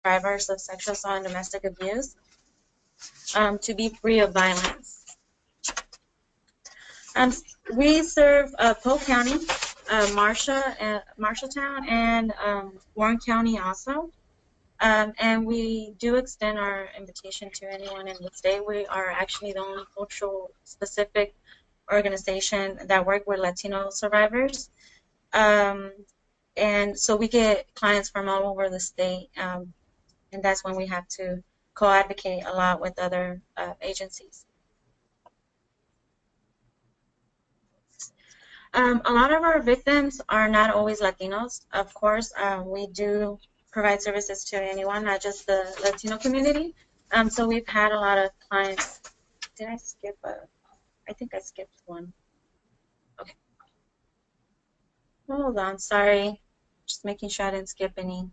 survivors of sexual assault and domestic abuse to be free of violence. We serve Polk County, Marshalltown, and Warren County also. And we do extend our invitation to anyone in the state. We are actually the only cultural-specific organization that work with Latino survivors. And so we get clients from all over the state, and that's when we have to co-advocate a lot with other agencies. A lot of our victims are not always Latinos. Of course, we do provide services to anyone, not just the Latino community. So we've had a lot of clients. Did I skip I think I skipped one. Okay. Hold on, sorry. Just making sure I didn't skip any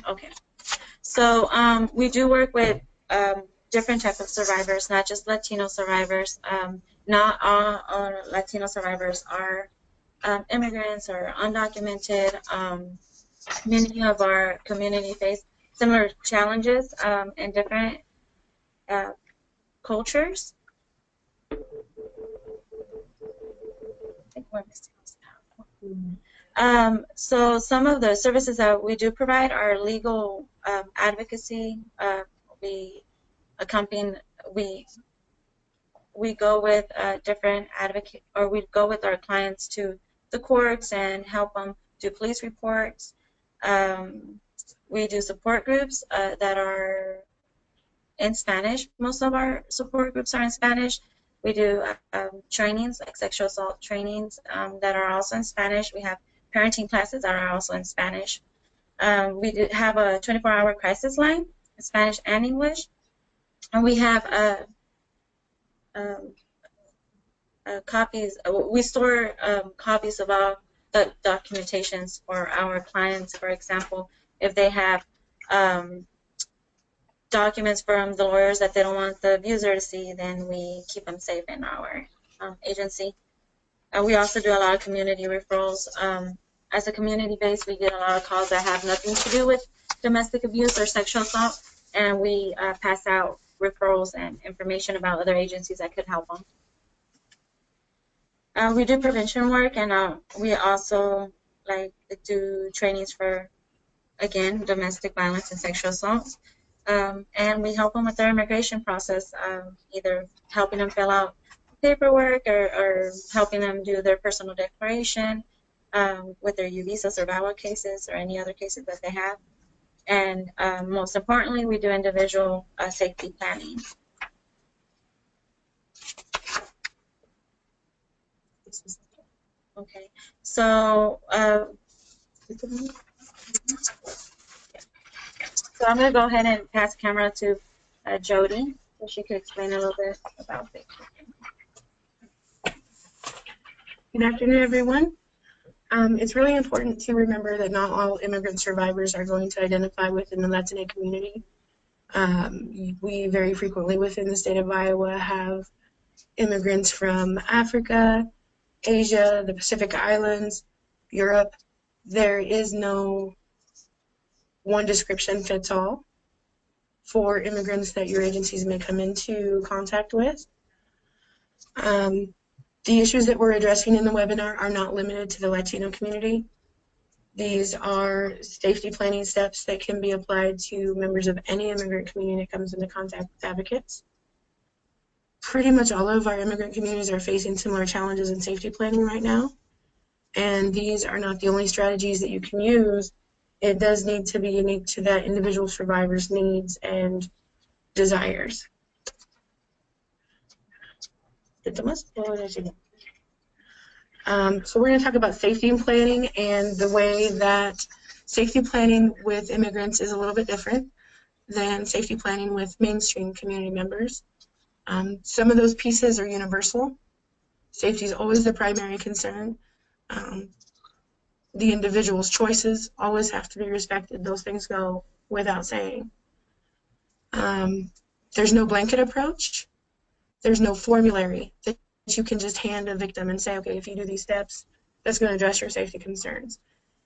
okay. So we do work with different types of survivors, not just Latino survivors. Not all our Latino survivors are immigrants or undocumented. Many of our community face similar challenges in different cultures. I think we're missing this now. So some of the services that we do provide are legal advocacy. We go with different advocate, or we go with our clients to the courts and help them do police reports. We do support groups that are in Spanish. Most of our support groups are in Spanish. We do trainings, like sexual assault trainings that are also in Spanish. We have parenting classes that are also in Spanish. We do have a 24-hour crisis line in Spanish and English. And we have copies. We store copies of all the documentations for our clients. For example, if they have documents from the lawyers that they don't want the abuser to see, then we keep them safe in our agency. We also do a lot of community referrals. As a community base, we get a lot of calls that have nothing to do with domestic abuse or sexual assault, and we pass out referrals and information about other agencies that could help them. We do prevention work, and we also do trainings for, again, domestic violence and sexual assault. And we help them with their immigration process, either helping them fill out paperwork or helping them do their personal declaration with their U visa survival cases or any other cases that they have. And most importantly, we do individual safety planning. Okay, so so I'm going to go ahead and pass the camera to Jody, so she could explain a little bit about it. Good afternoon, everyone. It's really important to remember that not all immigrant survivors are going to identify within the Latina community. We very frequently within the state of Iowa have immigrants from Africa, Asia, the Pacific Islands, Europe. There is no one description fits all for immigrants that your agencies may come into contact with. The issues that we're addressing in the webinar are not limited to the Latino community. These are safety planning steps that can be applied to members of any immigrant community that comes into contact with advocates. Pretty much all of our immigrant communities are facing similar challenges in safety planning right now. And these are not the only strategies that you can use. It does need to be unique to that individual survivor's needs and desires. So we're going to talk about safety planning, and the way that safety planning with immigrants is a little bit different than safety planning with mainstream community members. Some of those pieces are universal. Safety is always the primary concern. The individual's choices always have to be respected. Those things go without saying. There's no blanket approach. There's no formulary that you can just hand a victim and say, okay, if you do these steps, that's going to address your safety concerns.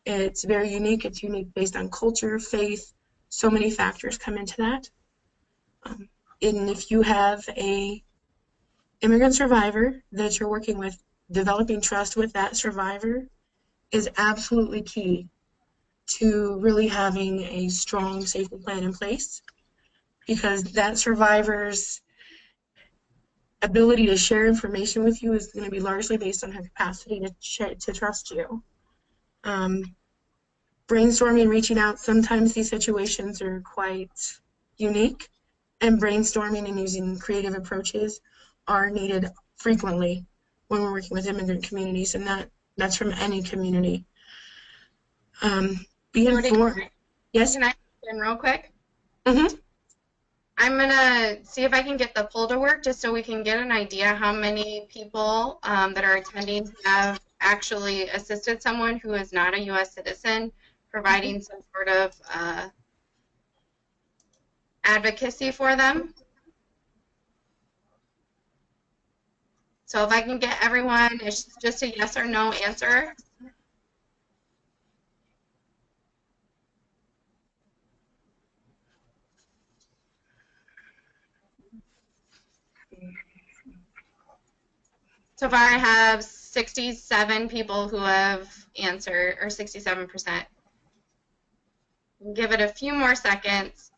It's very unique. It's unique based on culture, faith. So many factors come into that. And if you have a immigrant survivor that you're working with, developing trust with that survivor is absolutely key to really having a strong safety plan in place, because that survivor's ability to share information with you is going to be largely based on her capacity to trust you. Brainstorming, reaching out, sometimes these situations are quite unique, and brainstorming and using creative approaches are needed frequently when we're working with immigrant communities, and that's from any community. Be informed. Yes? Can I jump in real quick? Mm-hmm. I'm gonna see if I can get the poll to work just so we can get an idea how many people that are attending have actually assisted someone who is not a U.S. citizen, providing some sort of advocacy for them. So if I can get everyone, it's just a yes or no answer. So far I have 67 people who have answered, or 67%. Give it a few more seconds.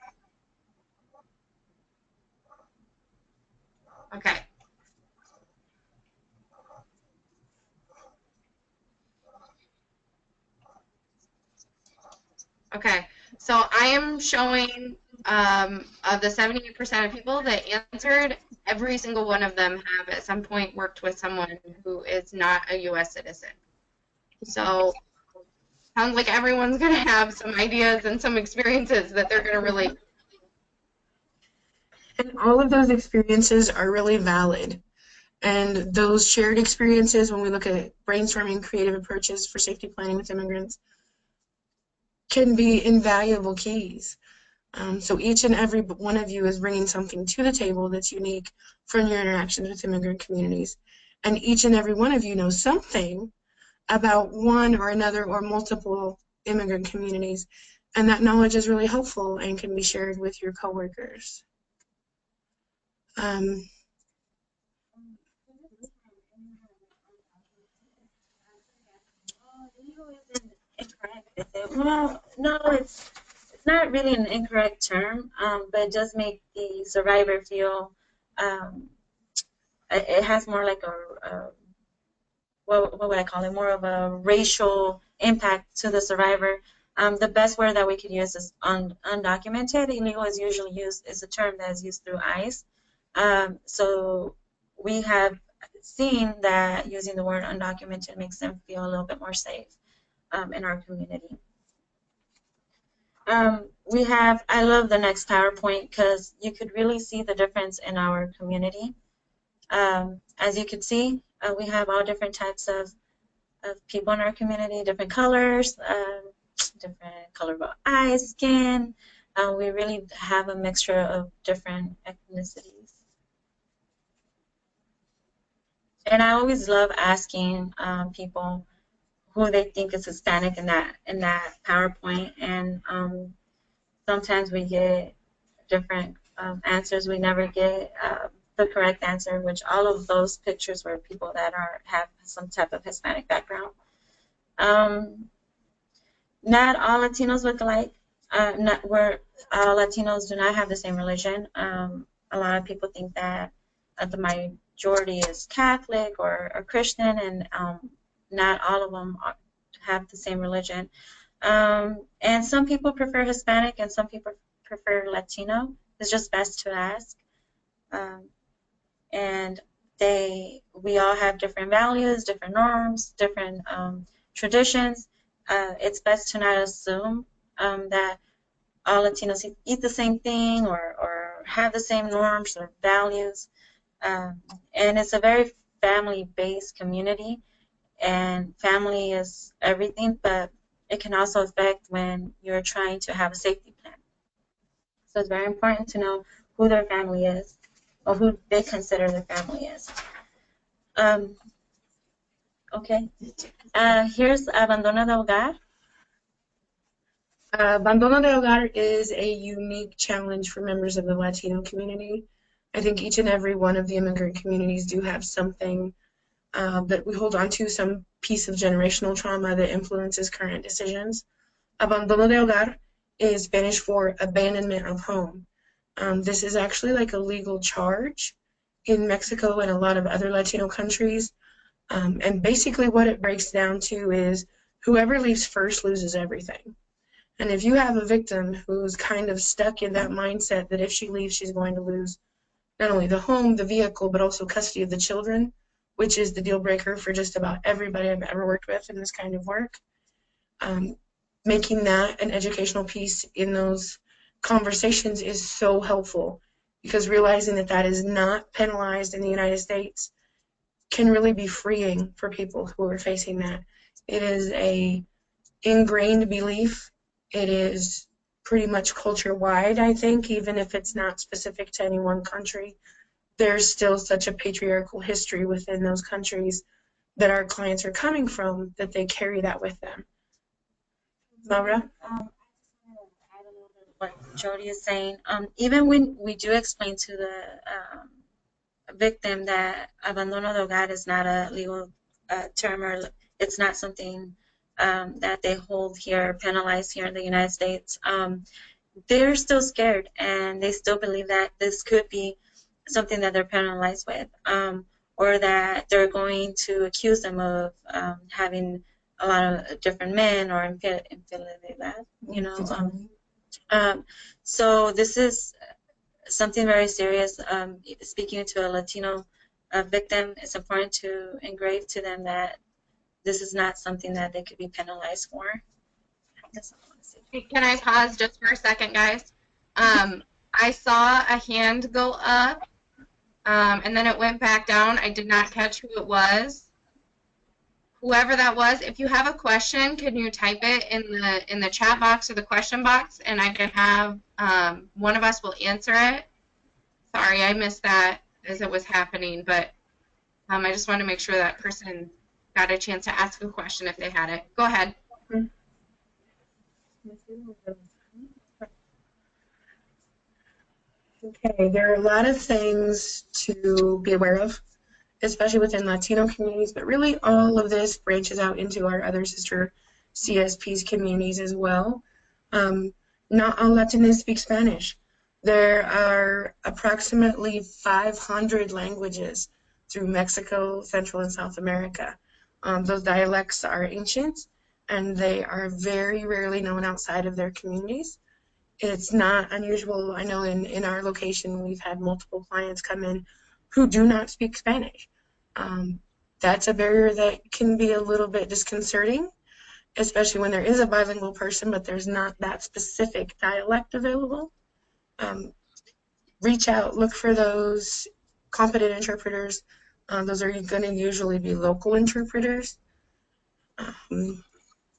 Okay. Okay, so I am showing of the 78% of people that answered, every single one of them have at some point worked with someone who is not a U.S. citizen. So sounds like everyone's going to have some ideas and some experiences that they're going to relate. And all of those experiences are really valid. And those shared experiences, when we look at brainstorming creative approaches for safety planning with immigrants, can be invaluable keys. So each and every one of you is bringing something to the table that's unique from your interactions with immigrant communities. And each and every one of you knows something about one or another or multiple immigrant communities. And that knowledge is really helpful and can be shared with your coworkers. Well, no, it's not really an incorrect term, but it does make the survivor feel it has more like a what would I call it? More of a racial impact to the survivor. The best word that we could use is undocumented. Illegal is usually used is a term that is used through ICE. So we have seen that using the word undocumented makes them feel a little bit more safe in our community. I love the next PowerPoint because you could really see the difference in our community. As you can see, we have all different types of people in our community, different colors, different color of eyes, skin. We really have a mixture of different ethnicities. And I always love asking people who they think is Hispanic in that PowerPoint, and sometimes we get different answers. We never get the correct answer, which all of those pictures were people that have some type of Hispanic background. Not all Latinos look alike. All Latinos do not have the same religion. A lot of people think that the majority is Catholic or Christian, and not all of them have the same religion. And some people prefer Hispanic and some people prefer Latino. It's just best to ask. And we all have different values, different norms, different traditions. It's best to not assume that all Latinos eat the same thing or have the same norms or values. And it's a very family-based community, and family is everything, but it can also affect when you're trying to have a safety plan. So it's very important to know who their family is or who they consider their family is. Okay. Here's Abandono del Hogar. Abandono de hogar is a unique challenge for members of the Latino community. I think each and every one of the immigrant communities do have something that we hold on to, some piece of generational trauma that influences current decisions. Abandono de hogar is Spanish for abandonment of home. This is actually like a legal charge in Mexico and a lot of other Latino countries. And basically what it breaks down to is whoever leaves first loses everything. And if you have a victim who's kind of stuck in that mindset that if she leaves, she's going to lose not only the home, the vehicle, but also custody of the children, which is the deal breaker for just about everybody I've ever worked with in this kind of work. Making that an educational piece in those conversations is so helpful, because realizing that that is not penalized in the United States can really be freeing for people who are facing that. It is a ingrained belief. It is pretty much culture-wide, I think, even if it's not specific to any one country. There's still such a patriarchal history within those countries that our clients are coming from that they carry that with them. Laura? Add a little bit of what Jody is saying. Even when we do explain to the victim that abandono de hogar is not a legal term, or it's not something that they hold here, penalized here in the United States, they're still scared, and they still believe that this could be something that they're penalized with, or that they're going to accuse them of having a lot of different men or infidelidad, you know. So this is something very serious. Speaking to a Latino victim, it's important to engrave to them that this is not something that they could be penalized for. That's all I want to say. Can I pause just for a second, guys? I saw a hand go up, and then it went back down. I did not catch who it was. Whoever that was, if you have a question, can you type it in the chat box or the question box, and I can have one of us will answer it. Sorry, I missed that as it was happening, but I just want to make sure that person got a chance to ask a question if they had it. Go ahead. Okay, there are a lot of things to be aware of, especially within Latino communities, but really all of this branches out into our other sister CSPs communities as well. Not all Latinos speak Spanish. There are approximately 500 languages through Mexico, Central and South America. Those dialects are ancient, and they are very rarely known outside of their communities. It's not unusual. I know in our location, we've had multiple clients come in who do not speak Spanish. That's a barrier that can be a little bit disconcerting, especially when there is a bilingual person, but there's not that specific dialect available. Reach out, look for those competent interpreters. Those are going to usually be local interpreters.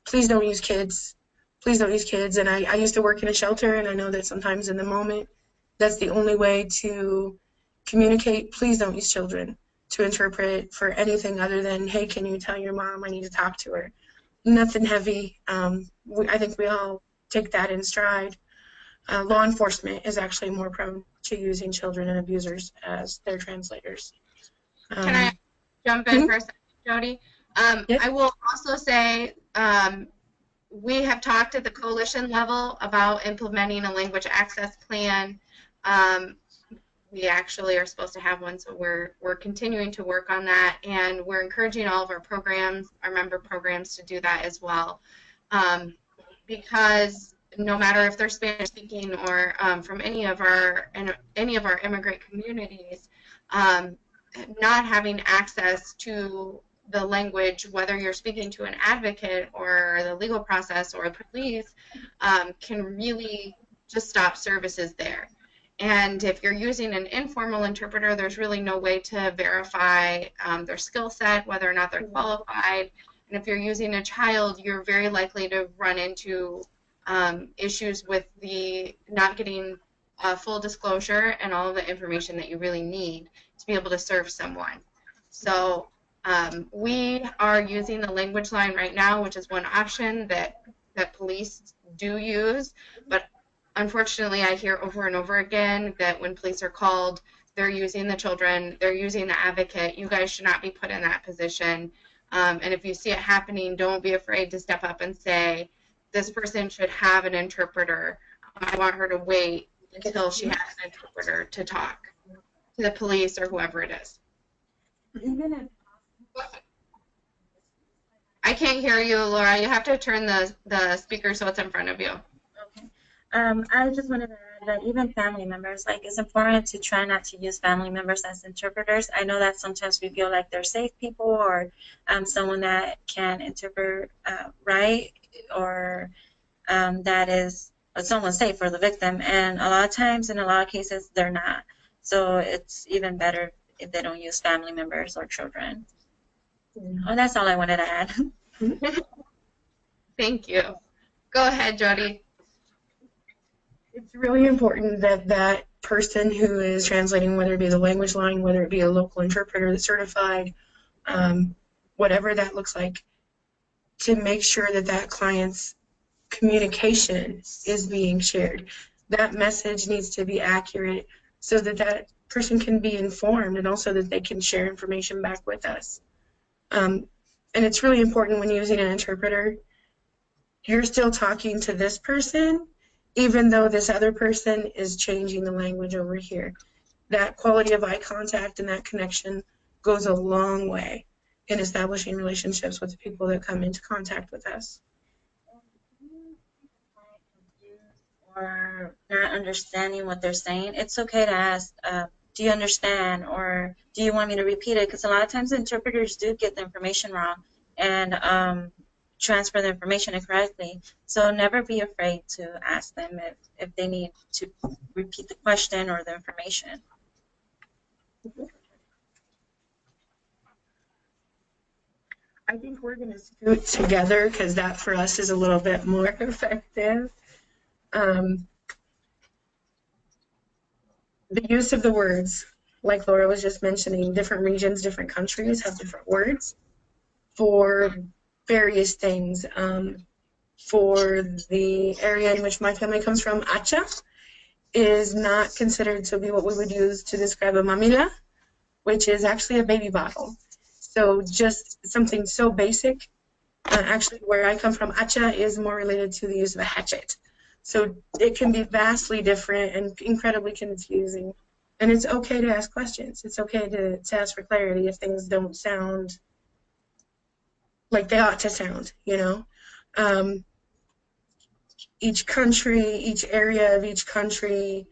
Please don't use kids. Please don't use kids. And I used to work in a shelter, and I know that sometimes in the moment, that's the only way to communicate. Please don't use children to interpret for anything other than, hey, can you tell your mom I need to talk to her? Nothing heavy. I think we all take that in stride. Law enforcement is actually more prone to using children and abusers as their translators. Can I jump in for a second, Jody? Yes. I will also say we have talked at the coalition level about implementing a language access plan. We actually are supposed to have one, so we're continuing to work on that, and we're encouraging all of our programs, our member programs, to do that as well, because no matter if they're Spanish speaking or from any of our immigrant communities, not having access to the language, whether you're speaking to an advocate or the legal process or police, can really just stop services there. And if you're using an informal interpreter, there's really no way to verify their skill set, whether or not they're qualified. And if you're using a child, you're very likely to run into issues with the not getting full disclosure and all of the information that you really need to be able to serve someone. So we are using the language line right now, which is one option that police do use, but unfortunately I hear over and over again that when police are called, they're using the children, they're using the advocate. You guys should not be put in that position. And if you see it happening, don't be afraid to step up and say, this person should have an interpreter. I want her to wait until she has an interpreter to talk to the police or whoever it is. Even if I can't hear you, Laura. You have to turn the speaker so it's in front of you. Okay. I just wanted to add that even family members, like it's important to try not to use family members as interpreters. I know that sometimes we feel like they're safe people or someone that can interpret right or that is someone safe for the victim. And a lot of times, in a lot of cases, they're not. So it's even better if they don't use family members or children. Oh, that's all I wanted to add. Thank you. Go ahead, Jody. It's really important that that person who is translating, whether it be the language line, whether it be a local interpreter that's certified, whatever that looks like, to make sure that that client's communication is being shared. That message needs to be accurate so that that person can be informed and also that they can share information back with us. And it's really important when using an interpreter, you're still talking to this person, even though this other person is changing the language over here. That quality of eye contact and that connection goes a long way in establishing relationships with the people that come into contact with us. Or not understanding what they're saying, it's okay to ask, do you understand, or do you want me to repeat it? Because a lot of times interpreters do get the information wrong and transfer the information incorrectly. So never be afraid to ask them if they need to repeat the question or the information. I think we're going to scoot together because that for us is a little bit more effective. The use of the words, like Laura was just mentioning, different regions, different countries have different words for various things. For the area in which my family comes from, hacha is not considered to be what we would use to describe a mamila, which is actually a baby bottle. So just something so basic. Actually, where I come from, hacha is more related to the use of a hatchet. So it can be vastly different and incredibly confusing. And it's okay to ask questions. It's okay to ask for clarity if things don't sound like they ought to sound, you know. Each country, each area of each country,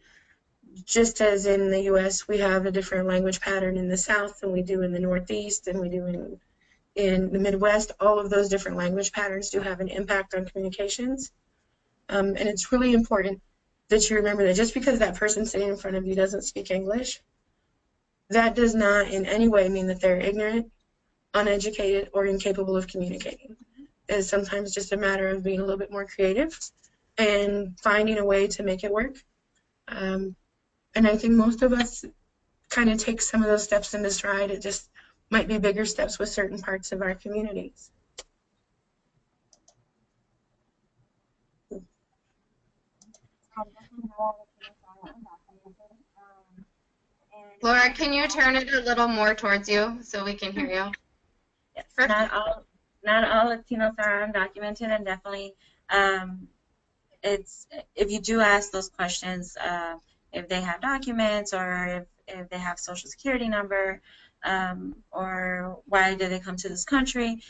just as in the U.S., we have a different language pattern in the South than we do in the Northeast and we do in the Midwest. All of those different language patterns do have an impact on communications. And it's really important that you remember that just because that person sitting in front of you doesn't speak English, that does not in any way mean that they're ignorant, uneducated, or incapable of communicating. It's sometimes just a matter of being a little bit more creative and finding a way to make it work. And I think most of us kind of take some of those steps in stride. It just might be bigger steps with certain parts of our communities. Laura, can you turn it a little more towards you so we can hear you? Yes, not all Latinos are undocumented, and definitely it's if you do ask those questions, if they have documents or if they have social security number, or why did they come to this country,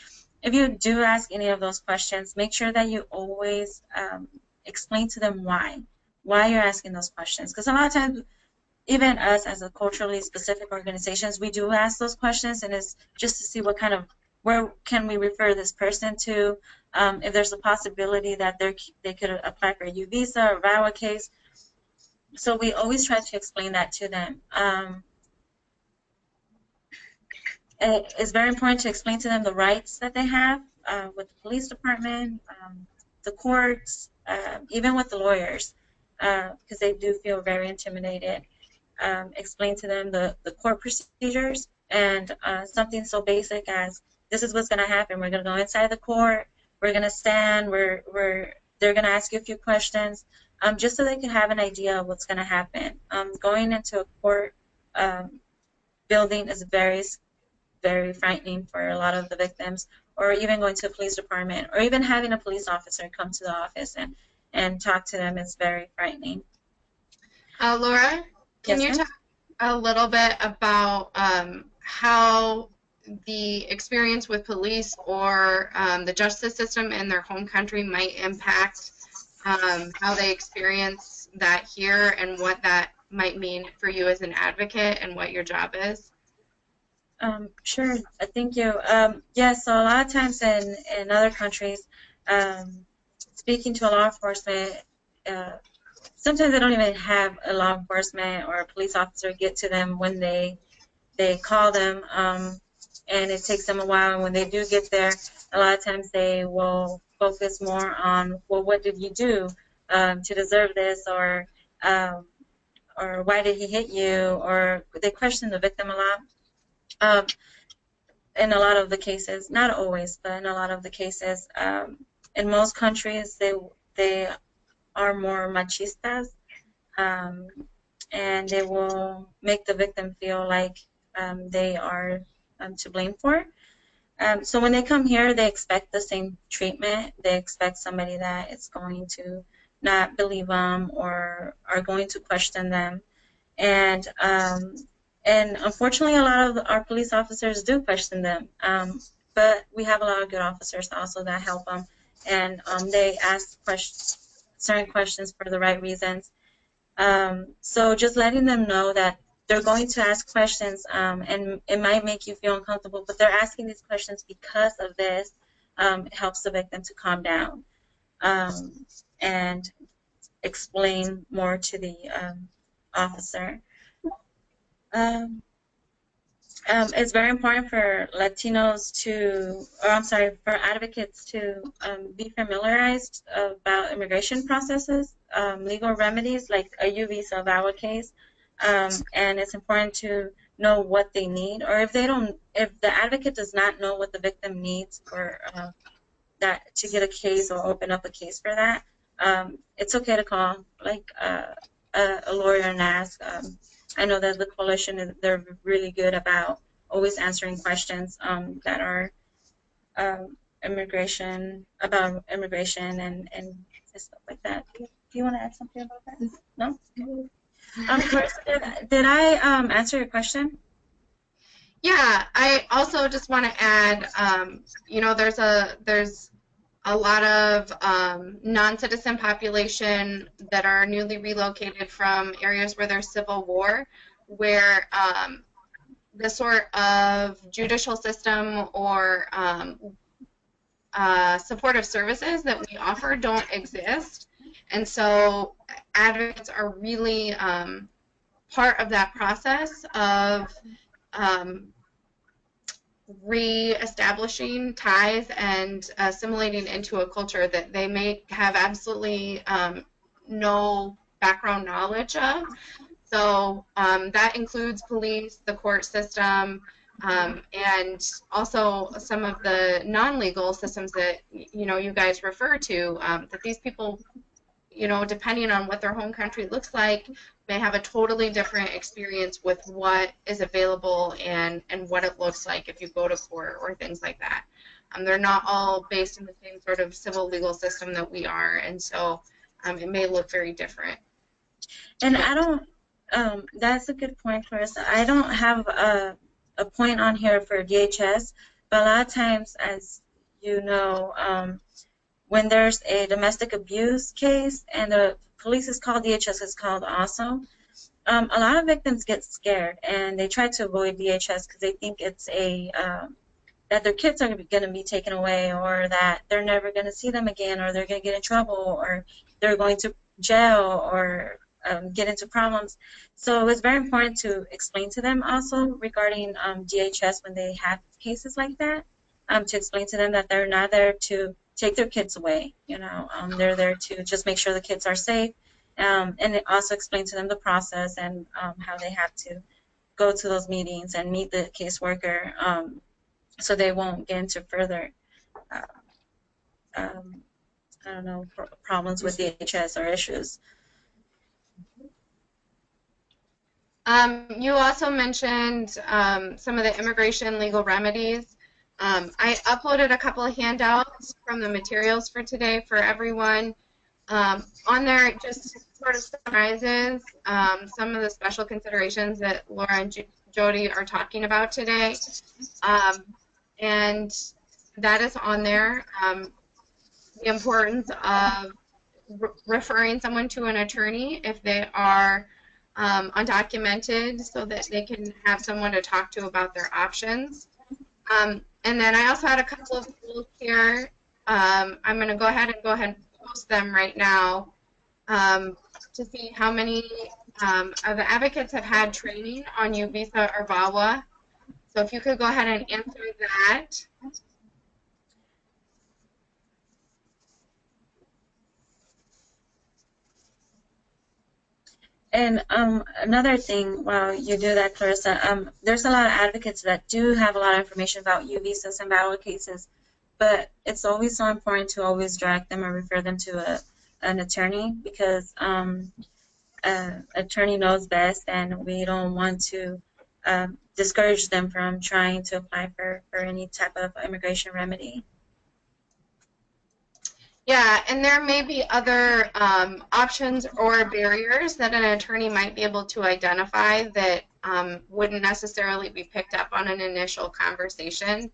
if you do ask any of those questions, make sure that you always explain to them why you're asking those questions, because a lot of times even us as a culturally specific organizations, we do ask those questions, and it's just to see what kind of, where can we refer this person to, if there's a possibility that they could apply for a U visa or VAWA case. So we always try to explain that to them. It's very important to explain to them the rights that they have with the police department, the courts, even with the lawyers, because they do feel very intimidated. Explain to them the court procedures and something so basic as this is what's going to happen. We're going to go inside the court. We're going to stand. We're they're going to ask you a few questions just so they can have an idea of what's going to happen. Going into a court building is very frightening for a lot of the victims, or even going to a police department, or even having a police officer come to the office and talk to them is very frightening. Laura, can Yes, you ma'am? talk a little bit about how the experience with police or the justice system in their home country might impact how they experience that here and what that might mean for you as an advocate and what your job is? Sure. Thank you. So a lot of times in other countries, speaking to a law enforcement, uh, sometimes they don't even have a law enforcement or a police officer get to them when they call them, and it takes them a while. And when they do get there, a lot of times they will focus more on, well, what did you do to deserve this, or why did he hit you, or they question the victim a lot. In a lot of the cases, not always, but in a lot of the cases, in most countries, they are more machistas, um, and they will make the victim feel like they are to blame for. So when they come here, they expect the same treatment. They expect somebody that is going to not believe them or are going to question them. And unfortunately, a lot of our police officers do question them. But we have a lot of good officers also that help them, and they ask certain questions for the right reasons. So just letting them know that they're going to ask questions, and it might make you feel uncomfortable, but they're asking these questions because of this. It helps the victim to calm down and explain more to the officer. Um, it's very important for Latinos for advocates to be familiarized about immigration processes, legal remedies like a U visa of our case, and it's important to know what they need, or if the advocate does not know what the victim needs for that to get a case or open up a case for that, it's okay to call a lawyer and ask. I know that the coalition they're really good about always answering questions that are immigration and stuff like that. Do you want to add something about that? No. Clarissa, did I answer your question? Yeah, I also just want to add, there's a lot of non-citizen population that are newly relocated from areas where there's civil war, where the sort of judicial system or supportive services that we offer don't exist. And so advocates are really part of that process of re-establishing ties and assimilating into a culture that they may have absolutely no background knowledge of. So that includes police, the court system, and also some of the non-legal systems that you guys refer to, that these people, depending on what their home country looks like, may have a totally different experience with what is available and what it looks like if you go to court or things like that. They're not all based in the same sort of civil legal system that we are, and so it may look very different. And I don't, that's a good point, Clarissa. I don't have a point on here for DHS, but a lot of times, as you know, when there's a domestic abuse case and the police is called, DHS is called also, a lot of victims get scared and they try to avoid DHS because they think it's that their kids are going to be taken away, or that they're never going to see them again, or they're going to get in trouble, or they're going to jail, or get into problems. So it's very important to explain to them also regarding DHS when they have cases like that, to explain to them that they're not there to take their kids away. They're there to just make sure the kids are safe, and also explain to them the process and how they have to go to those meetings and meet the caseworker, so they won't get into further uh, um, I don't know, problems with DHS or issues. You also mentioned some of the immigration legal remedies. I uploaded a couple of handouts from the materials for today for everyone. On there, it just sort of summarizes some of the special considerations that Laura and Jody are talking about today. And that is on there. The importance of referring someone to an attorney if they are undocumented so that they can have someone to talk to about their options. And then I also had a couple of tools here. I'm going to go ahead and post them right now to see how many of the advocates have had training on U-Visa or VAWA. So if you could go ahead and answer that. And another thing, while you do that, Clarissa, there's a lot of advocates that do have a lot of information about U-Visas and VAWA cases, but it's always so important to always direct them or refer them to an attorney, because attorney knows best, and we don't want to discourage them from trying to apply for any type of immigration remedy. Yeah, and there may be other options or barriers that an attorney might be able to identify that wouldn't necessarily be picked up on an initial conversation.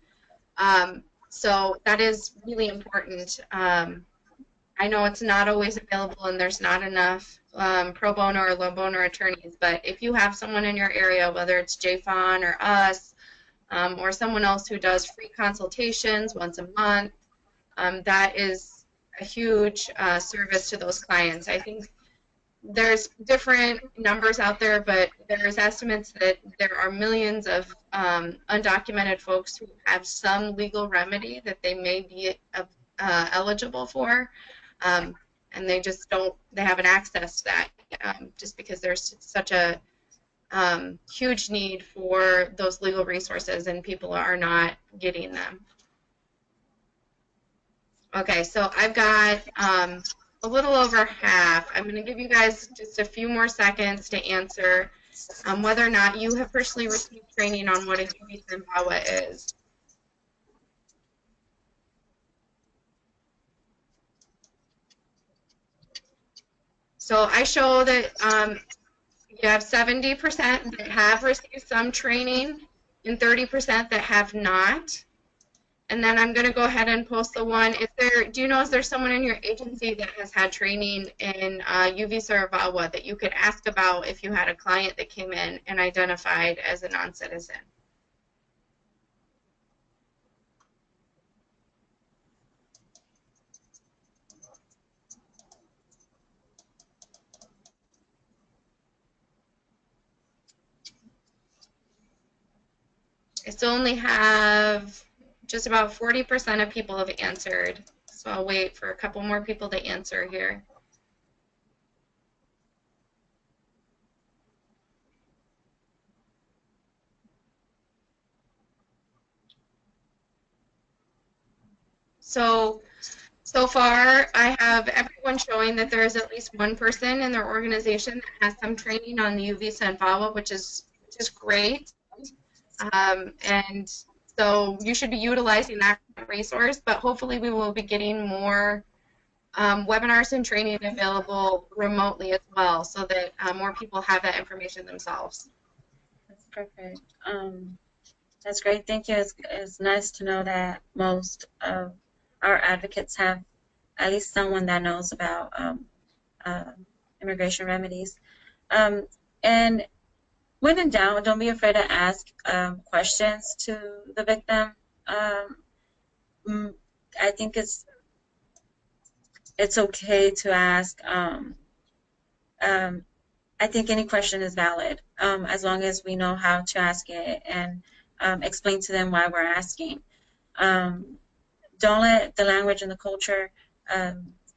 So that is really important. I know it's not always available and there's not enough pro bono or low bono attorneys, but if you have someone in your area, whether it's JFON or us, or someone else who does free consultations once a month, that is a huge service to those clients. I think there's different numbers out there, but there's estimates that there are millions of undocumented folks who have some legal remedy that they may be eligible for, and they just don't, they haven't access to that just because there's such a huge need for those legal resources and people are not getting them. Okay, so I've got a little over half. I'm going to give you guys just a few more seconds to answer whether or not you have personally received training on what a U-Visa and VAWA is. So I show that you have 70% that have received some training and 30% that have not. And then I'm going to go ahead and post the one. Do you know, is there someone in your agency that has had training in U-Visa or VAWA that you could ask about if you had a client that came in and identified as a non-citizen? I still only have just about 40% of people have answered. So I'll wait for a couple more people to answer here. So far, I have everyone showing that there is at least one person in their organization that has some training on the U-Visa and VAWA, which is great. And so you should be utilizing that resource, but hopefully we will be getting more webinars and training available remotely as well, so that more people have that information themselves. That's perfect. That's great. Thank you. It's nice to know that most of our advocates have at least someone that knows about immigration remedies. And when in doubt, don't be afraid to ask questions to the victim. I think it's okay to ask. I think any question is valid as long as we know how to ask it and explain to them why we're asking. Don't let the language and the culture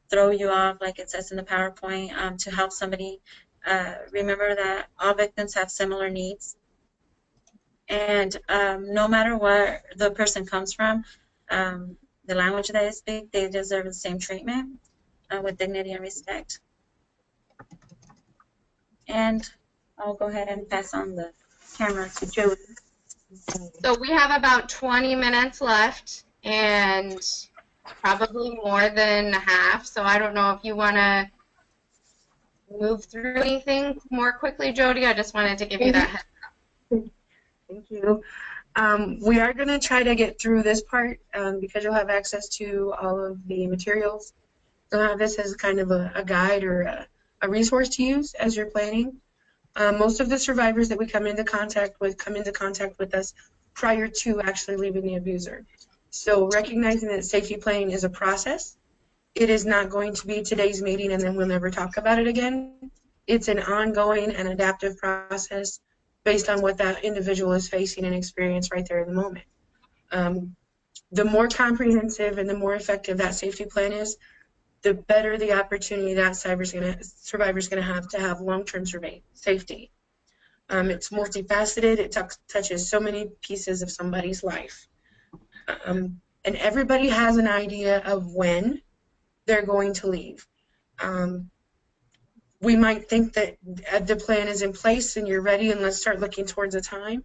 throw you off, like it says in the PowerPoint. To help somebody, remember that all victims have similar needs. And no matter where the person comes from, the language that they speak, they deserve the same treatment with dignity and respect. And I'll go ahead and pass on the camera to Jody. So we have about 20 minutes left and probably more than half. So I don't know if you want to move through anything more quickly, Jody. I just wanted to give you that heads up. Thank you. We are going to try to get through this part because you'll have access to all of the materials. You'll have this as kind of a guide or a resource to use as you're planning. Most of the survivors that we come into contact with us prior to actually leaving the abuser. So recognizing that safety planning is a process. It is not going to be today's meeting and then we'll never talk about it again. It's an ongoing and adaptive process based on what that individual is facing and experience right there in the moment. The more comprehensive and the more effective that safety plan is, the better the opportunity that survivor's going to have long-term safety. It's multifaceted. It touches so many pieces of somebody's life. And everybody has an idea of when they're going to leave. We might think that the plan is in place and you're ready and let's start looking towards a time.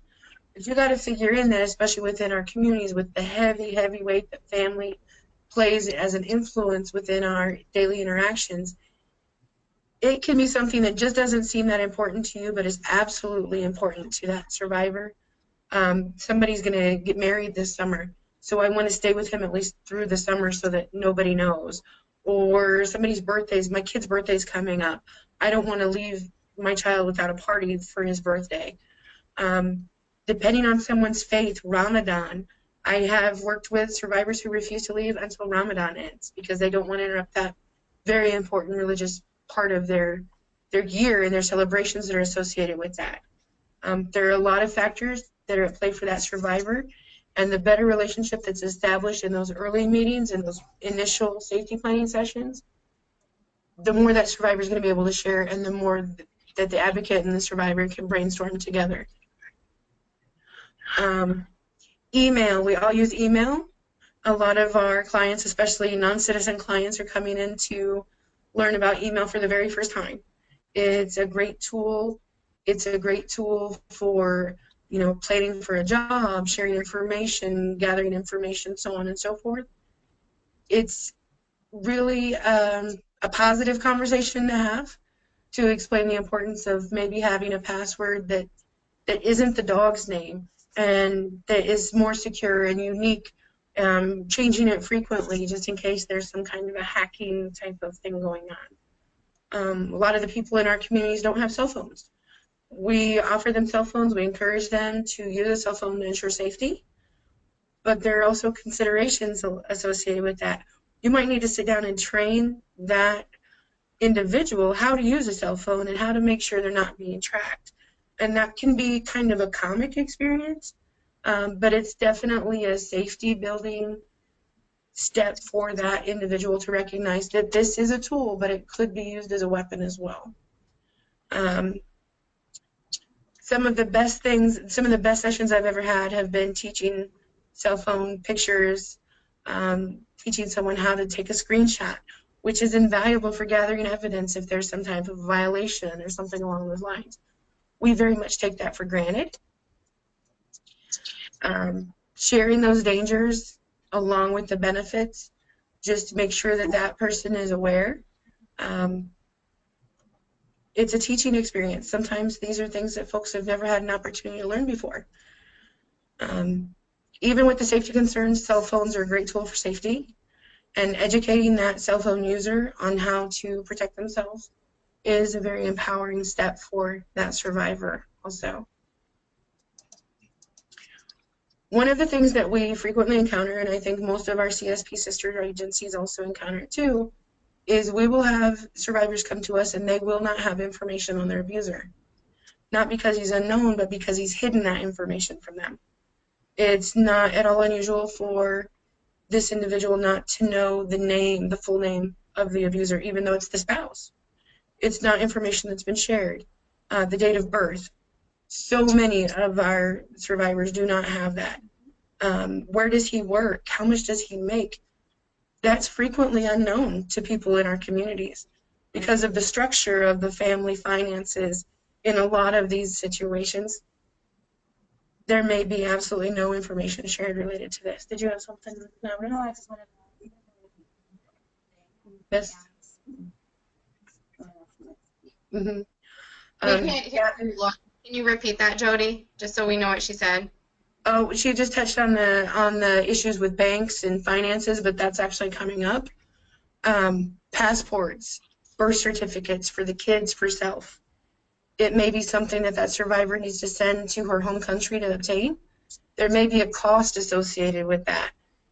But you got to figure in that, especially within our communities, with the heavy weight that family plays as an influence within our daily interactions, it can be something that just doesn't seem that important to you, but is absolutely important to that survivor. Somebody's going to get married this summer, so I want to stay with him at least through the summer so that nobody knows. Or somebody's birthday's, my kid's birthday's coming up. I don't want to leave my child without a party for his birthday. Depending on someone's faith, Ramadan, I have worked with survivors who refuse to leave until Ramadan ends because they don't want to interrupt that very important religious part of their year and their celebrations that are associated with that. There are a lot of factors that are at play for that survivor, and the better relationship that's established in those early meetings and those initial safety planning sessions, the more that survivor is going to be able to share and the more that the advocate and the survivor can brainstorm together. Email, we all use email. A lot of our clients, especially non-citizen clients, are coming in to learn about email for the very first time. It's a great tool. It's a great tool for, you know, planning for a job, sharing information, gathering information, so on and so forth. It's really a positive conversation to have to explain the importance of maybe having a password that isn't the dog's name and that is more secure and unique, changing it frequently just in case there's some kind of a hacking type of thing going on. A lot of the people in our communities don't have cell phones. We offer them cell phones. We encourage them to use a cell phone to ensure safety, but there are also considerations associated with that. You might need to sit down and train that individual how to use a cell phone and how to make sure they're not being tracked. And that can be kind of a comic experience, but it's definitely a safety building step for that individual to recognize that this is a tool, but it could be used as a weapon as well. Some of the best sessions I've ever had have been teaching cell phone pictures, teaching someone how to take a screenshot, which is invaluable for gathering evidence if there's some type of violation or something along those lines. We very much take that for granted. Sharing those dangers along with the benefits, just to make sure that that person is aware. It's a teaching experience. Sometimes these are things that folks have never had an opportunity to learn before. Even with the safety concerns, cell phones are a great tool for safety, and educating that cell phone user on how to protect themselves is a very empowering step for that survivor also. One of the things that we frequently encounter, and I think most of our CSP sister agencies also encounter it too, is we will have survivors come to us and they will not have information on their abuser. Not because he's unknown, but because he's hidden that information from them. It's not at all unusual for this individual not to know the name, the full name of the abuser, even though it's the spouse. It's not information that's been shared. The date of birth. So many of our survivors do not have that. Where does he work? How much does he make? That's frequently unknown to people in our communities because of the structure of the family finances. In a lot of these situations, there may be absolutely no information shared related to this. Did you have something? No, I just wanted to. Yes. Mm-hmm. We can't hear you. Can you repeat that, Jody, just so we know what she said? Oh, she just touched on the issues with banks and finances, but that's actually coming up. Passports, birth certificates for the kids for self. It may be something that survivor needs to send to her home country to obtain. There may be a cost associated with that.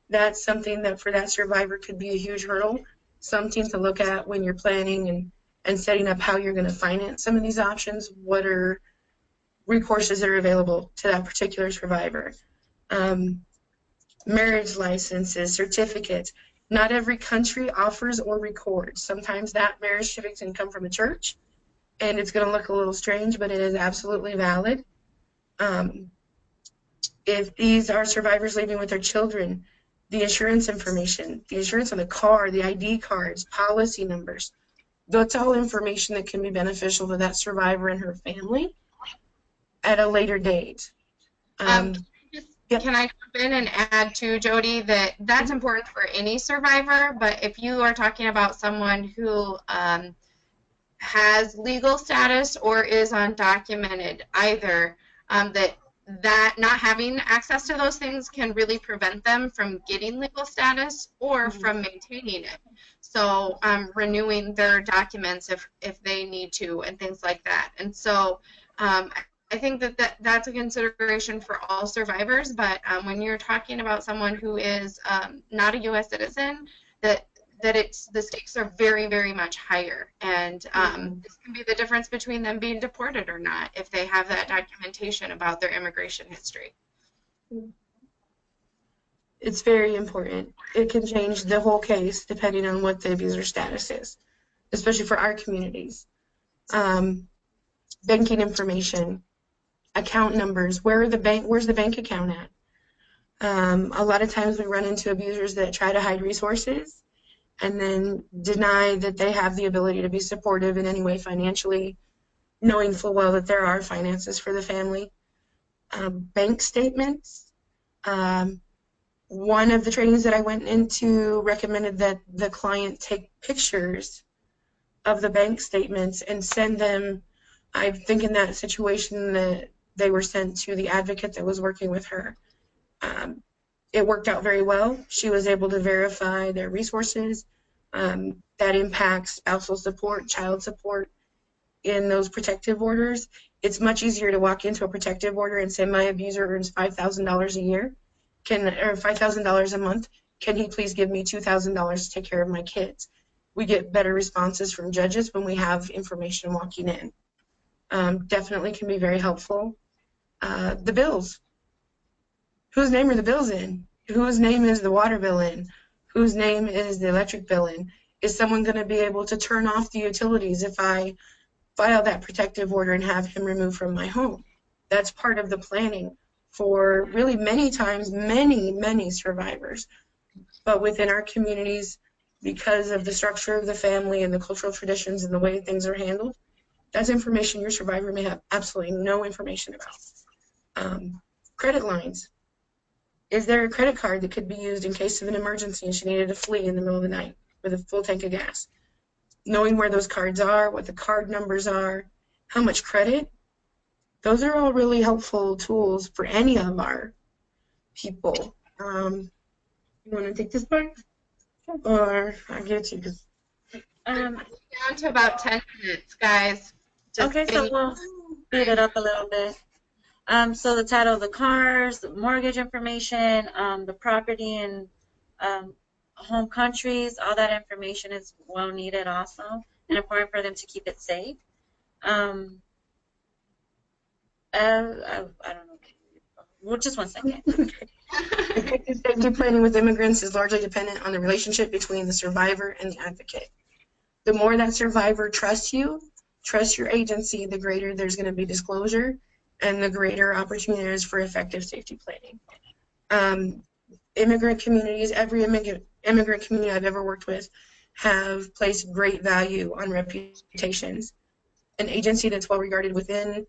That's something that for that survivor could be a huge hurdle, something to look at when you're planning and setting up how you're going to finance some of these options. What are recourses that are available to that particular survivor? Marriage licenses, certificates. Not every country offers or records. Sometimes that marriage certificate can come from a church, and it's going to look a little strange, but it is absolutely valid. If these are survivors living with their children, the insurance information, the insurance on the car, the ID cards, policy numbers, that's all information that can be beneficial to that survivor and her family at a later date. Can I jump in and add to Jody that that's important for any survivor, but if you are talking about someone who has legal status or is undocumented, either, that not having access to those things can really prevent them from getting legal status or from maintaining it. So renewing their documents if they need to and things like that. And so I think that's a consideration for all survivors, but when you're talking about someone who is not a U.S. citizen, the stakes are very, very much higher, and this can be the difference between them being deported or not if they have that documentation about their immigration history. It's very important. It can change the whole case depending on what the abuser status is, especially for our communities. Banking information, account numbers, where's the bank account at? A lot of times we run into abusers that try to hide resources and then deny that they have the ability to be supportive in any way financially, knowing full well that there are finances for the family. Bank statements. One of the trainings that I went into recommended that the client take pictures of the bank statements and send them. I think in that situation that they were sent to the advocate that was working with her. It worked out very well. She was able to verify their resources. That impacts spousal support, child support in those protective orders. It's much easier to walk into a protective order and say, my abuser earns $5,000 a year, or $5,000 a month. Can he please give me $2,000 to take care of my kids? We get better responses from judges when we have information walking in. Definitely can be very helpful. The bills. Whose name are the bills in? Whose name is the water bill in? Whose name is the electric bill in? Is someone going to be able to turn off the utilities if I file that protective order and have him removed from my home? That's part of the planning for really many times, many survivors. But within our communities, because of the structure of the family and the cultural traditions and the way things are handled, that's information your survivor may have absolutely no information about. Credit lines. Is there a credit card that could be used in case of an emergency and she needed to flee in the middle of the night with a full tank of gas? Knowing where those cards are, what the card numbers are, how much credit, those are all really helpful tools for any of our people. You want to take this part? Or I'll give it to you. Down to about 10 minutes, guys. Okay, so we'll speed it up a little bit. So the title of the cars, the mortgage information, the property and home countries, all that information is well needed also and important for them to keep it safe. I don't know. Well, just 1 second. Effective safety planning with immigrants is largely dependent on the relationship between the survivor and the advocate. The more that survivor trusts you, trusts your agency, the greater there's going to be disclosure and the greater opportunities for effective safety planning. Immigrant communities, every immigrant community I've ever worked with have placed great value on reputations. An agency that's well regarded within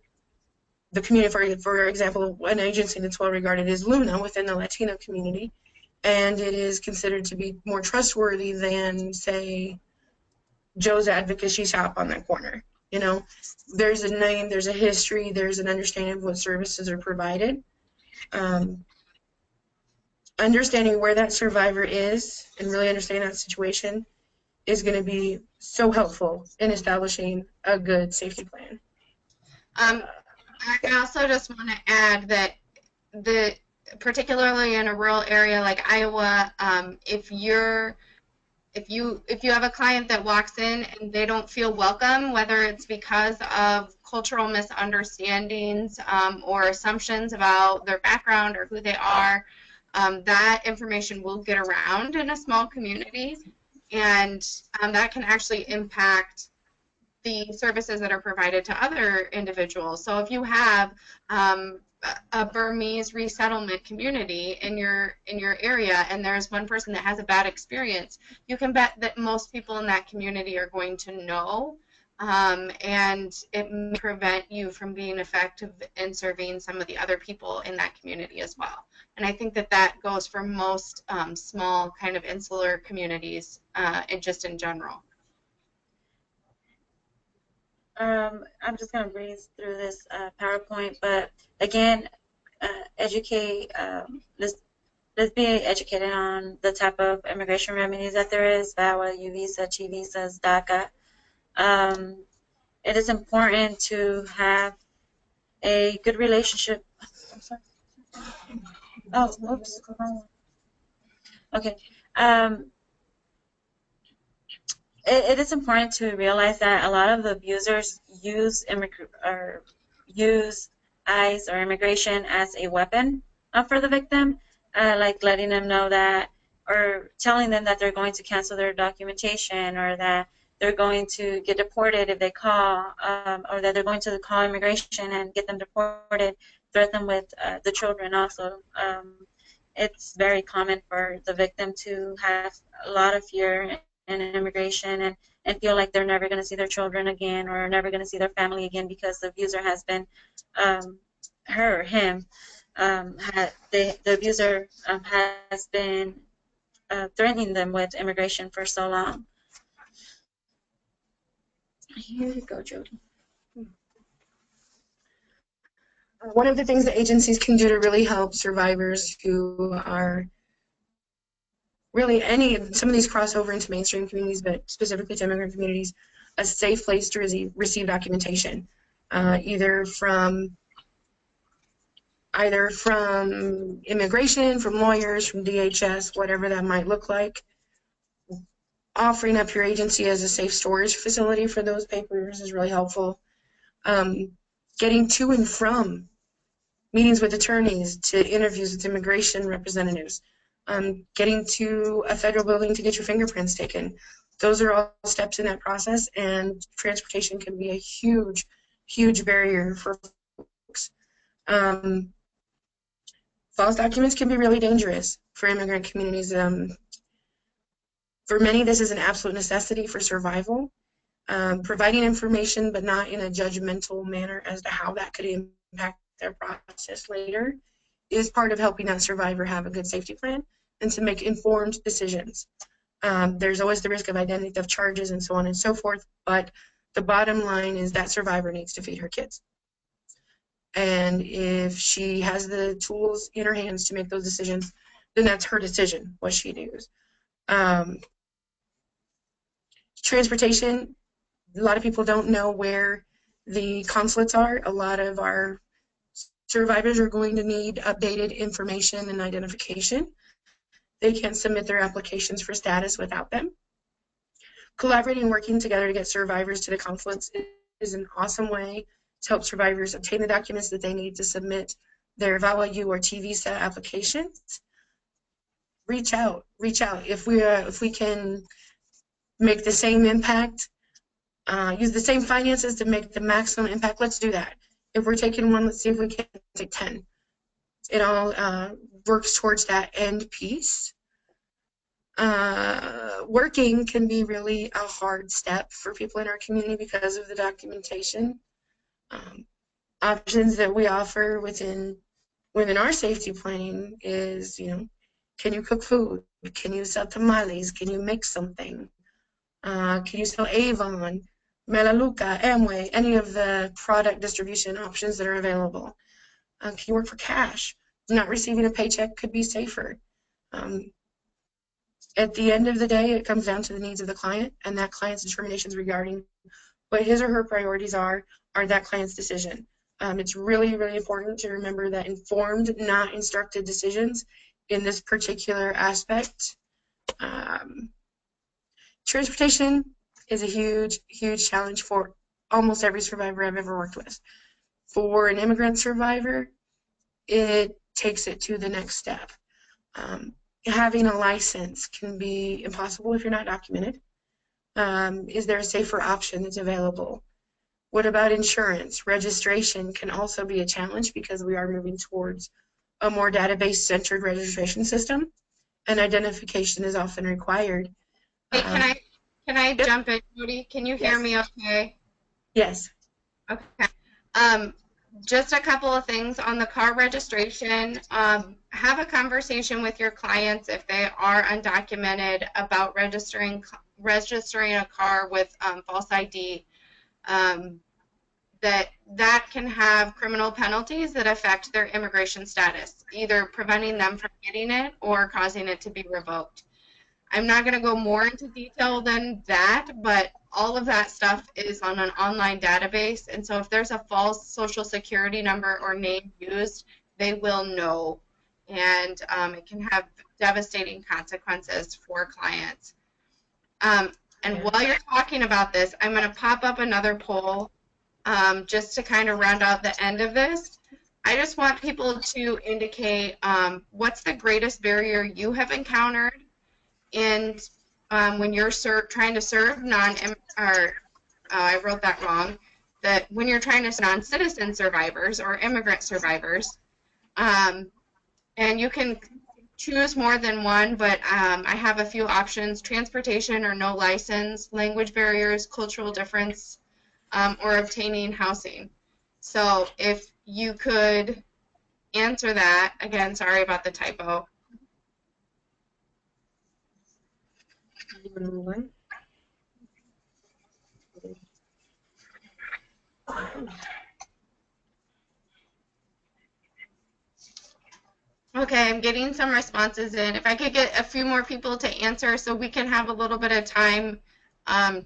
the community, for example, an agency that's well regarded is L.U.N.A within the Latino community, and it is considered to be more trustworthy than, say, Joe's Advocacy shop on that corner. You know, there's a name, there's a history, there's an understanding of what services are provided. Understanding where that survivor is and really understanding that situation is going to be so helpful in establishing a good safety plan. I also just want to add that particularly in a rural area like Iowa, if you have a client that walks in and they don't feel welcome, whether it's because of cultural misunderstandings or assumptions about their background or who they are, that information will get around in a small community, and that can actually impact the services that are provided to other individuals. So if you have a Burmese resettlement community in your area and there's one person that has a bad experience, you can bet that most people in that community are going to know, and it may prevent you from being effective in serving some of the other people in that community as well. And I think that that goes for most small kind of insular communities and just in general. I'm just going to breeze through this PowerPoint, but again, educate, let's be educated on the type of immigration remedies that there is, VAWA, U visa, Chi visas, DACA. It is important to have a good relationship. I'm sorry. Oh, oops. Okay. It is important to realize that a lot of the abusers use ICE or immigration as a weapon for the victim, like letting them know that, or telling them that they're going to cancel their documentation, or that they're going to get deported if they call, or that they're going to call immigration and get them deported, threaten them with the children also. It's very common for the victim to have a lot of fear in immigration and feel like they're never going to see their children again or never going to see their family again because the abuser has been, her or him, the abuser has been threatening them with immigration for so long. Here you go, Jody. One of the things that agencies can do to really help survivors who are really some of these crossover into mainstream communities, but specifically to immigrant communities, a safe place to receive documentation, either from immigration, from lawyers, from DHS, whatever that might look like. Offering up your agency as a safe storage facility for those papers is really helpful. Getting to and from meetings with attorneys, to interviews with immigration representatives, getting to a federal building to get your fingerprints taken. Those are all steps in that process, and transportation can be a huge, huge barrier for folks. False documents can be really dangerous for immigrant communities. For many, this is an absolute necessity for survival. Providing information, but not in a judgmental manner as to how that could impact their process later, is part of helping that survivor have a good safety plan and to make informed decisions. There's always the risk of identity theft charges and so on and so forth, but the bottom line is that survivor needs to feed her kids. And if she has the tools in her hands to make those decisions, then that's her decision, what she does. Transportation, a lot of people don't know where the consulates are. A lot of our survivors are going to need updated information and identification. They can't submit their applications for status without them. Collaborating and working together to get survivors to the consulates is an awesome way to help survivors obtain the documents that they need to submit their VAWA, U, or T visa applications. Reach out. If we can make the same impact, use the same finances to make the maximum impact, let's do that. If we're taking one, let's see if we can take 10. It all works towards that end piece. Working can be really a hard step for people in our community because of the documentation. Options that we offer within our safety planning is, can you cook food? Can you sell tamales? Can you make something? Can you sell Avon, Melaleuca, Amway, any of the product distribution options that are available? Can you work for cash? Not receiving a paycheck could be safer. At the end of the day, it comes down to the needs of the client and that client's determinations regarding what his or her priorities are that client's decision. It's really, really important to remember that informed, not instructed decisions in this particular aspect. Transportation is a huge, huge challenge for almost every survivor I've ever worked with. For an immigrant survivor, it takes it to the next step. Having a license can be impossible if you're not documented. Is there a safer option that's available? What about insurance? Registration can also be a challenge because we are moving towards a more database-centered registration system, and identification is often required. Hey, can I Yep. jump in, Jody? Can you hear Yes. me okay? Yes. Okay. Just a couple of things on the car registration. Have a conversation with your clients if they are undocumented about registering a car with false ID. That can have criminal penalties that affect their immigration status, either preventing them from getting it or causing it to be revoked. I'm not going to go more into detail than that, but all of that stuff is on an online database, and so if there's a false social security number or name used, they will know, and it can have devastating consequences for clients. And while you're talking about this, I'm going to pop up another poll just to kind of round out the end of this. I just want people to indicate what's the greatest barrier you have encountered in when you're trying to serve I wrote that wrong, that when you're trying to non-citizen survivors or immigrant survivors, and you can choose more than one, but I have a few options: transportation or no license, language barriers, cultural difference, or obtaining housing. So if you could answer that, again, sorry about the typo. Okay, I'm getting some responses in. If I could get a few more people to answer so we can have a little bit of time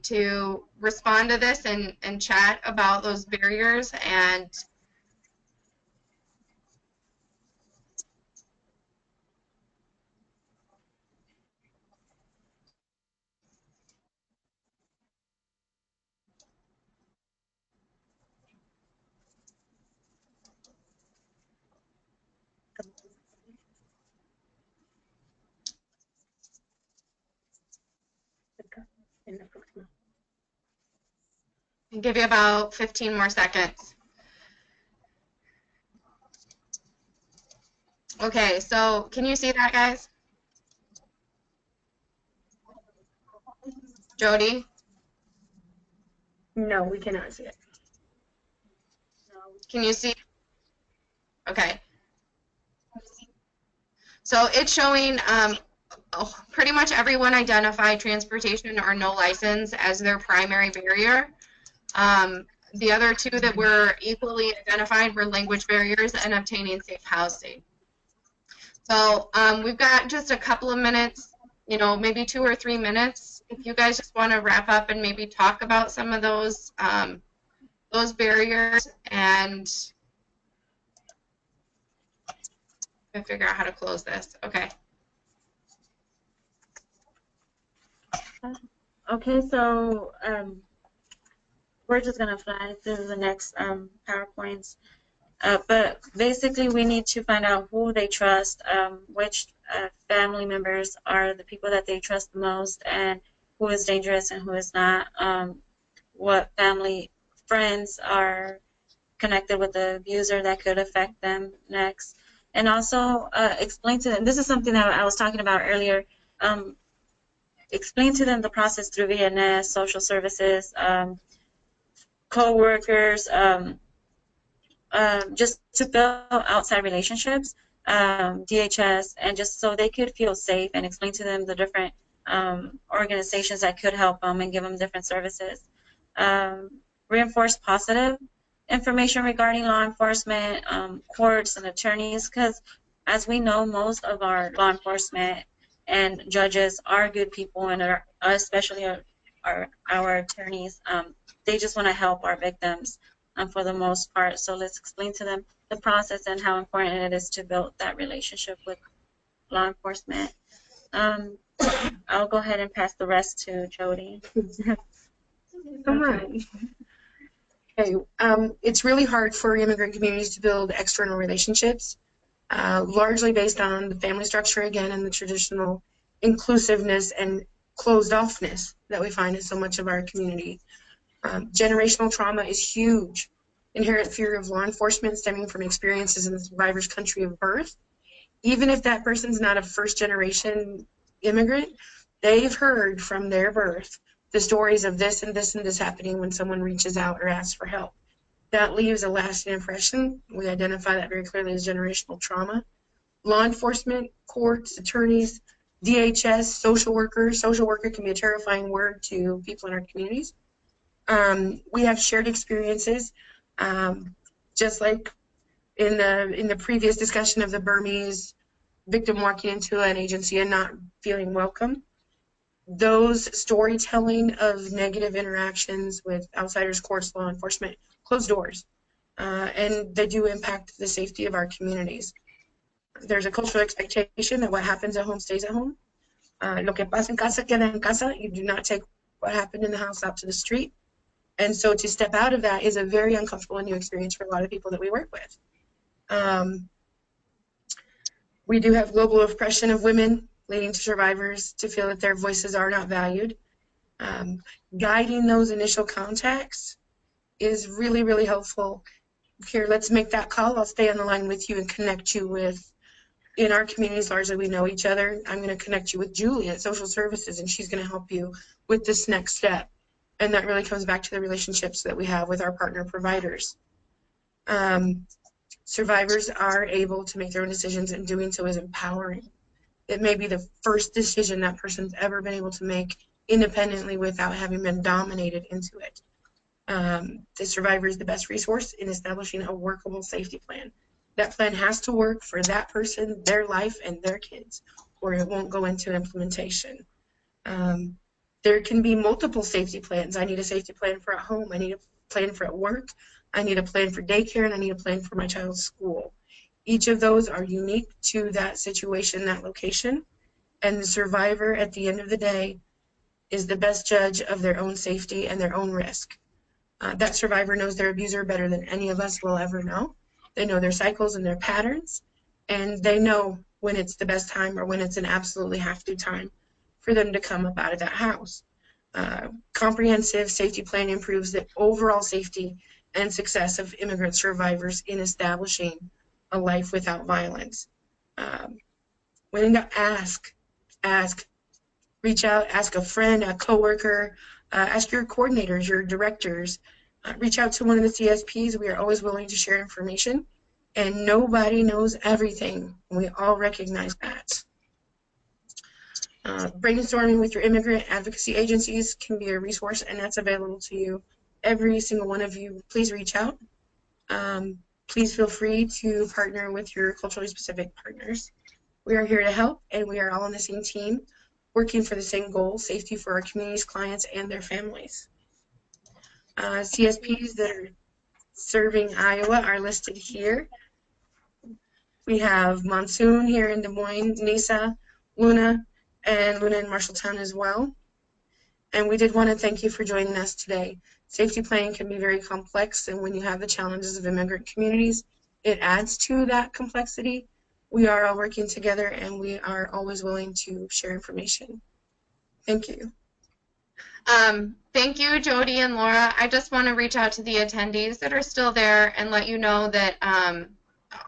to respond to this and chat about those barriers. And I'll give you about 15 more seconds. Okay, so can you see that, guys? Jody? No, we cannot see it. Can you see? Okay. So it's showing pretty much everyone identified transportation or no license as their primary barrier. The other two that were equally identified were language barriers and obtaining safe housing. So we've got just a couple of minutes, maybe 2 or 3 minutes. If you guys just want to wrap up and maybe talk about some of those barriers, and figure out how to close this. Okay. Okay, so we're just going to fly through the next PowerPoints. But basically, we need to find out who they trust, which family members are the people that they trust the most, and who is dangerous and who is not, what family friends are connected with the abuser that could affect them next. And also explain to them, this is something that I was talking about earlier, explain to them the process through VNS, social services, co-workers, just to build outside relationships, DHS, and just so they could feel safe, and explain to them the different organizations that could help them and give them different services. Reinforce positive information regarding law enforcement, courts, and attorneys, because as we know, most of our law enforcement and judges are good people, and especially our attorneys. They just want to help our victims for the most part. So let's explain to them the process and how important it is to build that relationship with law enforcement. I'll go ahead and pass the rest to Jody. Come on. Okay, it's really hard for immigrant communities to build external relationships, largely based on the family structure again and the traditional inclusiveness and closed offness that we find in so much of our community. Generational trauma is huge. Inherent fear of law enforcement stemming from experiences in the survivor's country of birth. Even if that person's not a first-generation immigrant, they've heard from their birth the stories of this and this and this happening when someone reaches out or asks for help. That leaves a lasting impression. We identify that very clearly as generational trauma. Law enforcement, courts, attorneys, DHS, social workers. Social worker can be a terrifying word to people in our communities. We have shared experiences, just like in the previous discussion of the Burmese victim walking into an agency and not feeling welcome. Those storytelling of negative interactions with outsiders, courts, law enforcement, closed doors, and they do impact the safety of our communities. There's a cultural expectation that what happens at home stays at home. Lo que pasa en casa queda en casa. You do not take what happened in the house out to the street. And so to step out of that is a very uncomfortable and new experience for a lot of people that we work with. We do have global oppression of women, leading to survivors to feel that their voices are not valued. Guiding those initial contacts is really, really helpful. Here, let's make that call. I'll stay on the line with you and connect you with, in our communities, largely we know each other. I'm going to connect you with Julie at Social Services, and she's going to help you with this next step. And that really comes back to the relationships that we have with our partner providers. Survivors are able to make their own decisions, and doing so is empowering. It may be the first decision that person's ever been able to make independently without having been dominated into it. The survivor is the best resource in establishing a workable safety plan. That plan has to work for that person, their life, and their kids, or it won't go into implementation. There can be multiple safety plans. I need a safety plan for at home. I need a plan for at work. I need a plan for daycare, and I need a plan for my child's school. Each of those are unique to that situation, that location, and the survivor at the end of the day is the best judge of their own safety and their own risk. That survivor knows their abuser better than any of us will ever know. They know their cycles and their patterns, and they know when it's the best time or when it's an absolutely have-to time for them to come up out of that house. Comprehensive safety plan improves the overall safety and success of immigrant survivors in establishing a life without violence. When to ask, reach out, ask a friend, a coworker, ask your coordinators, your directors, reach out to one of the CSPs. We are always willing to share information, and nobody knows everything. We all recognize that. Brainstorming with your immigrant advocacy agencies can be a resource, and that's available to you. Every single one of you, please reach out. Please feel free to partner with your culturally specific partners. We are here to help, and we are all on the same team, working for the same goal: safety for our communities, clients, and their families. CSPs that are serving Iowa are listed here. We have Monsoon here in Des Moines, NISA, L.U.N.A, and L.U.N.A in Marshalltown as well. And we did want to thank you for joining us today. Safety planning can be very complex, and when you have the challenges of immigrant communities, it adds to that complexity. We are all working together, and we are always willing to share information. Thank you. Thank you, Jody and Laura. I just want to reach out to the attendees that are still there and let you know that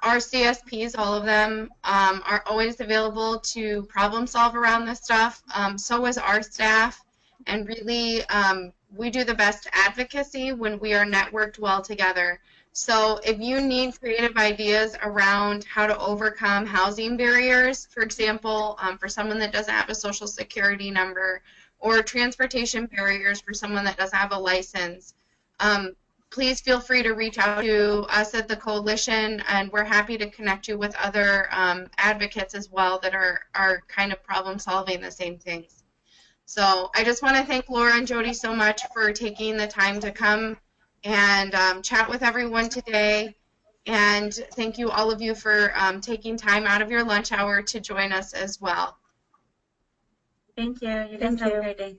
our CSPs, all of them, are always available to problem solve around this stuff. So is our staff. And really, we do the best advocacy when we are networked well together. So if you need creative ideas around how to overcome housing barriers, for example, for someone that doesn't have a social security number, or transportation barriers for someone that doesn't have a license, please feel free to reach out to us at the coalition, and we're happy to connect you with other advocates as well that are kind of problem solving the same things. So I just want to thank Laura and Jody so much for taking the time to come and chat with everyone today. And thank you, all of you, for taking time out of your lunch hour to join us as well. Thank you. You guys Thank have a you. great day.